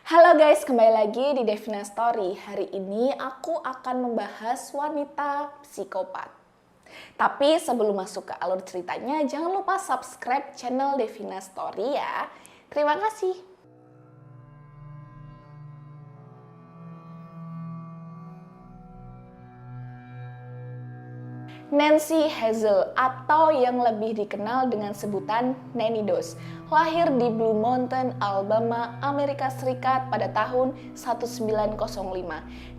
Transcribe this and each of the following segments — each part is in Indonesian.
Halo guys, kembali lagi di Devina Story. Hari ini aku akan membahas wanita psikopat. Tapi sebelum masuk ke alur ceritanya, jangan lupa subscribe channel Devina Story ya. Terima kasih. Nancy Hazel atau yang lebih dikenal dengan sebutan Nanny Doss lahir di Blue Mountain, Alabama, Amerika Serikat pada tahun 1905.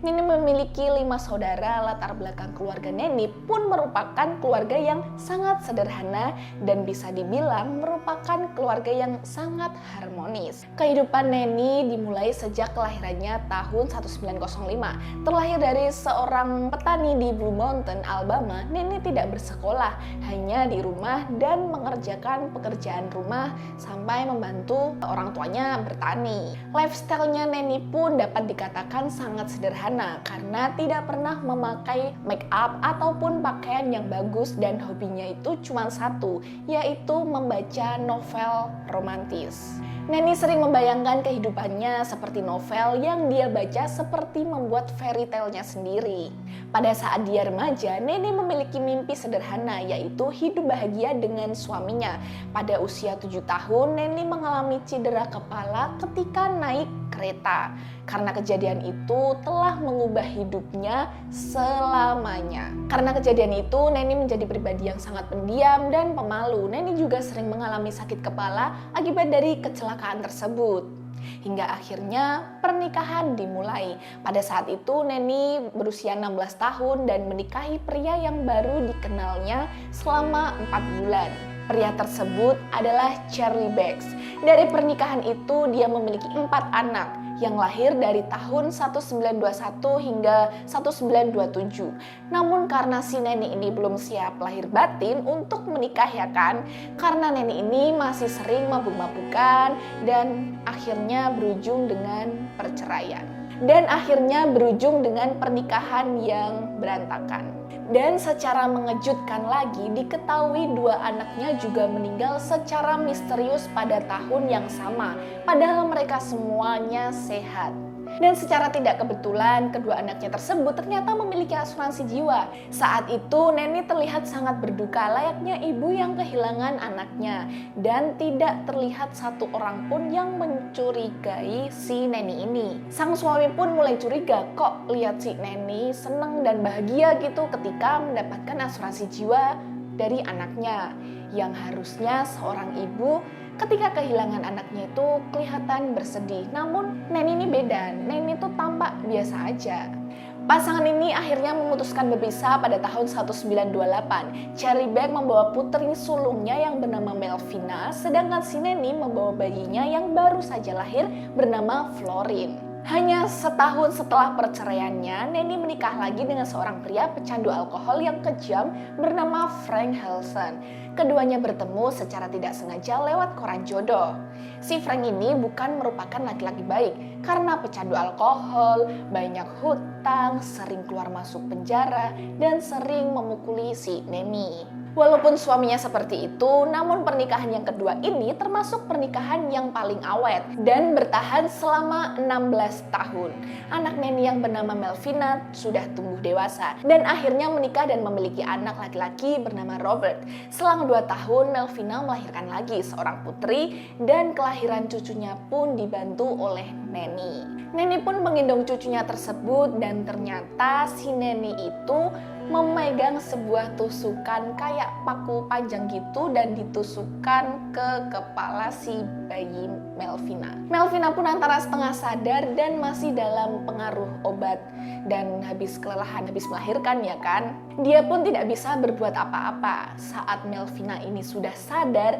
Nanny memiliki 5 saudara. Latar belakang keluarga Nanny pun merupakan keluarga yang sangat sederhana dan bisa dibilang merupakan keluarga yang sangat harmonis. Kehidupan Nanny dimulai sejak kelahirannya tahun 1905. Terlahir dari seorang petani di Blue Mountain, Alabama, Nanny tidak bersekolah, hanya di rumah dan mengerjakan pekerjaan rumah sampai membantu orang tuanya bertani. Lifestyle-nya Nanny pun dapat dikatakan sangat sederhana karena tidak pernah memakai make up ataupun pakaian yang bagus dan hobinya itu cuma satu, yaitu membaca novel romantis. Nanny sering membayangkan kehidupannya seperti novel yang dia baca, seperti membuat fairy tale-nya sendiri. Pada saat dia remaja, Nanny memiliki mimpi sederhana, yaitu hidup bahagia dengan suaminya. Pada usia 7 tahun, Nanny mengalami cedera kepala ketika naik kereta. Karena kejadian itu telah mengubah hidupnya selamanya. Karena kejadian itu, Nanny menjadi pribadi yang sangat pendiam dan pemalu. Nanny juga sering mengalami sakit kepala akibat dari kecelakaan tersebut. Hingga akhirnya pernikahan dimulai. Pada saat itu Nanny berusia 16 tahun dan menikahi pria yang baru dikenalnya selama 4 bulan. Pria tersebut adalah Charlie Beggs. Dari pernikahan itu dia memiliki 4 anak yang lahir dari tahun 1921 hingga 1927. Namun karena si Nanny ini belum siap lahir batin untuk menikah ya kan, karena Nanny ini masih sering mabuk-mabukan dan akhirnya berujung dengan perceraian. Dan akhirnya berujung dengan pernikahan yang berantakan. Dan secara mengejutkan lagi, diketahui 2 anaknya juga meninggal secara misterius pada tahun yang sama, padahal mereka semuanya sehat. Dan secara tidak kebetulan, kedua anaknya tersebut ternyata memiliki asuransi jiwa. Saat itu Nanny terlihat sangat berduka layaknya ibu yang kehilangan anaknya. Dan tidak terlihat satu orang pun yang mencurigai si Nanny ini. Sang suami pun mulai curiga, kok lihat si Nanny senang dan bahagia gitu ketika mendapatkan asuransi jiwa dari anaknya. Yang harusnya seorang ibu ketika kehilangan anaknya itu kelihatan bersedih. Namun Nanny ini beda, Nanny itu tampak biasa aja. Pasangan ini akhirnya memutuskan berpisah pada tahun 1928. Charlie Beggs membawa putri sulungnya yang bernama Melvina, sedangkan si Nanny membawa bayinya yang baru saja lahir bernama Florin. Hanya setahun setelah perceraiannya, Nanny menikah lagi dengan seorang pria pecandu alkohol yang kejam bernama Frank Helsen. Keduanya bertemu secara tidak sengaja lewat koran jodoh. Si Frank ini bukan merupakan laki-laki baik karena pecandu alkohol, banyak hutang, sering keluar masuk penjara, dan sering memukuli si Nanny. Walaupun suaminya seperti itu, namun pernikahan yang kedua ini termasuk pernikahan yang paling awet dan bertahan selama 16 tahun. Anak Nanny yang bernama Melvina sudah tumbuh dewasa dan akhirnya menikah dan memiliki anak laki-laki bernama Robert. Selang 2 tahun, Melvina melahirkan lagi seorang putri dan kelahiran cucunya pun dibantu oleh Nanny. Nanny pun menggendong cucunya tersebut dan ternyata si Nanny itu memegang sebuah tusukan kayak paku panjang gitu dan ditusukkan ke kepala si bayi Melvina. Melvina pun antara setengah sadar dan masih dalam pengaruh obat dan habis kelelahan, habis melahirkan ya kan. Dia pun tidak bisa berbuat apa-apa. Saat Melvina ini sudah sadar,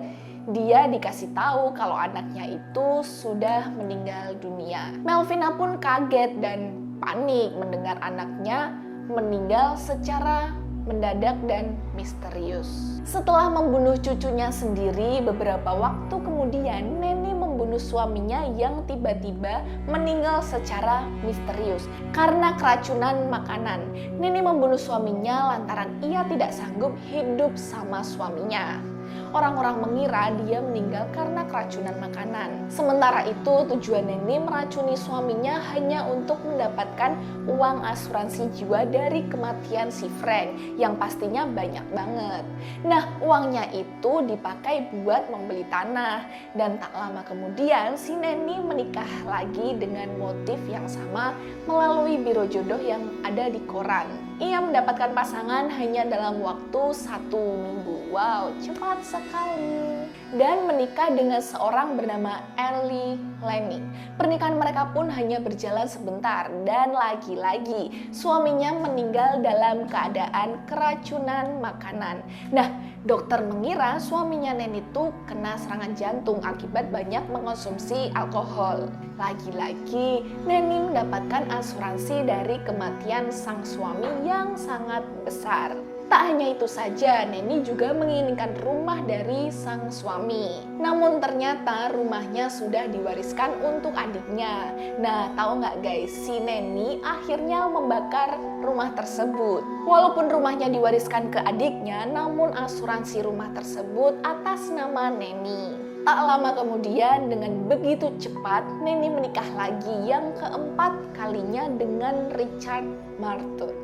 dia dikasih tahu kalau anaknya itu sudah meninggal dunia. Melvina pun kaget dan panik mendengar anaknya meninggal secara mendadak dan misterius. Setelah membunuh cucunya sendiri, beberapa waktu kemudian Nanny membunuh suaminya yang tiba-tiba meninggal secara misterius karena keracunan makanan. Nanny membunuh suaminya lantaran ia tidak sanggup hidup sama suaminya. Orang-orang mengira dia meninggal karena keracunan makanan. Sementara itu, tujuan Neni meracuni suaminya hanya untuk mendapatkan uang asuransi jiwa dari kematian si Frank, yang pastinya banyak banget. Nah, uangnya itu dipakai buat membeli tanah, dan tak lama kemudian si Neni menikah lagi dengan motif yang sama melalui biro jodoh yang ada di koran. Ia mendapatkan pasangan hanya dalam waktu 1 minggu. Wow, cepat sekali. Dan menikah dengan seorang bernama Early Lenny. Pernikahan mereka pun hanya berjalan sebentar dan lagi-lagi suaminya meninggal dalam keadaan keracunan makanan. Nah, dokter mengira suaminya Neni itu kena serangan jantung akibat banyak mengkonsumsi alkohol. Lagi-lagi, Neni mendapatkan asuransi dari kematian sang suami yang sangat besar. Tak hanya itu saja, Neni juga menginginkan rumah dari sang suami. Namun ternyata rumahnya sudah diwariskan untuk adiknya. Nah, tahu nggak guys, si Neni akhirnya membakar rumah tersebut. Walaupun rumahnya diwariskan ke adiknya, namun asuransi rumah tersebut atas nama Neni. Tak lama kemudian, dengan begitu cepat, Neni menikah lagi yang keempat kalinya dengan Richard Martin.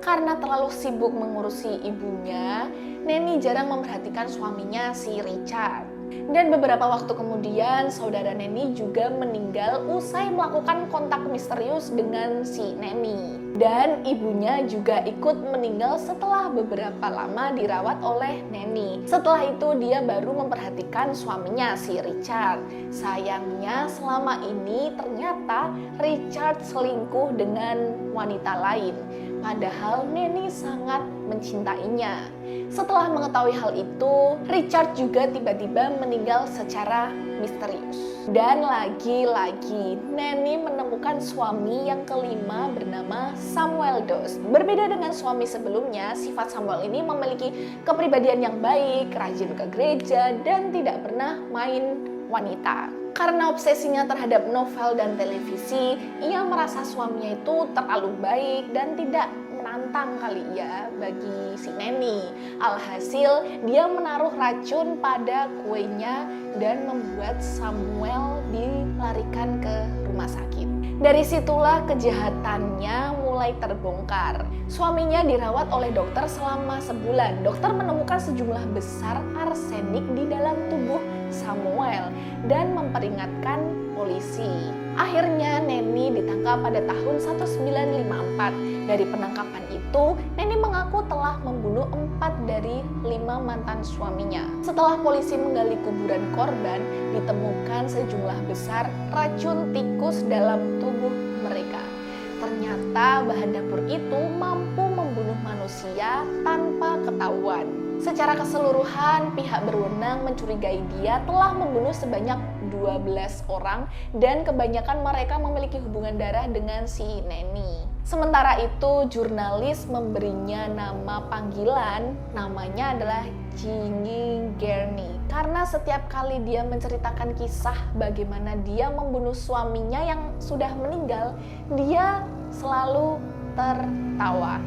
Karena terlalu sibuk mengurusi ibunya, Neni jarang memperhatikan suaminya si Richard. Dan beberapa waktu kemudian, saudara Neni juga meninggal usai melakukan kontak misterius dengan si Neni. Dan ibunya juga ikut meninggal setelah beberapa lama dirawat oleh Neni. Setelah itu dia baru memperhatikan suaminya si Richard. Sayangnya selama ini ternyata Richard selingkuh dengan wanita lain. Padahal Neni sangat mencintainya. Setelah mengetahui hal itu, Richard juga tiba-tiba meninggal secara misterius. Dan lagi-lagi, Neni menemukan suami yang kelima bernama Samuel Doss. Berbeda dengan suami sebelumnya, sifat Samuel ini memiliki kepribadian yang baik, rajin ke gereja, dan tidak pernah main wanita. Karena obsesinya terhadap novel dan televisi, ia merasa suaminya itu terlalu baik dan tidak menantang kali ya bagi si Neni. Alhasil, dia menaruh racun pada kuenya dan membuat Samuel dilarikan ke rumah sakit. Dari situlah kejahatannya mulai terbongkar. Suaminya dirawat oleh dokter selama sebulan. Dokter menemukan sejumlah besar arsenik di dalam tubuh Samuel dan memperingatkan polisi. Akhirnya Neni ditangkap pada tahun 1954. Dari penangkapan itu, Neni mengaku telah membunuh 4 dari 5 mantan suaminya. Setelah polisi menggali kuburan korban, ditemukan sejumlah besar racun tikus dalam tubuh mereka. Ternyata bahan dapur itu mampu membunuh manusia tanpa ketahuan. Secara keseluruhan, pihak berwenang mencurigai dia telah membunuh sebanyak 12 orang dan kebanyakan mereka memiliki hubungan darah dengan si Neni. Sementara itu, jurnalis memberinya nama panggilan, namanya adalah Ginny Gurney. Karena setiap kali dia menceritakan kisah bagaimana dia membunuh suaminya yang sudah meninggal, dia selalu tertawa.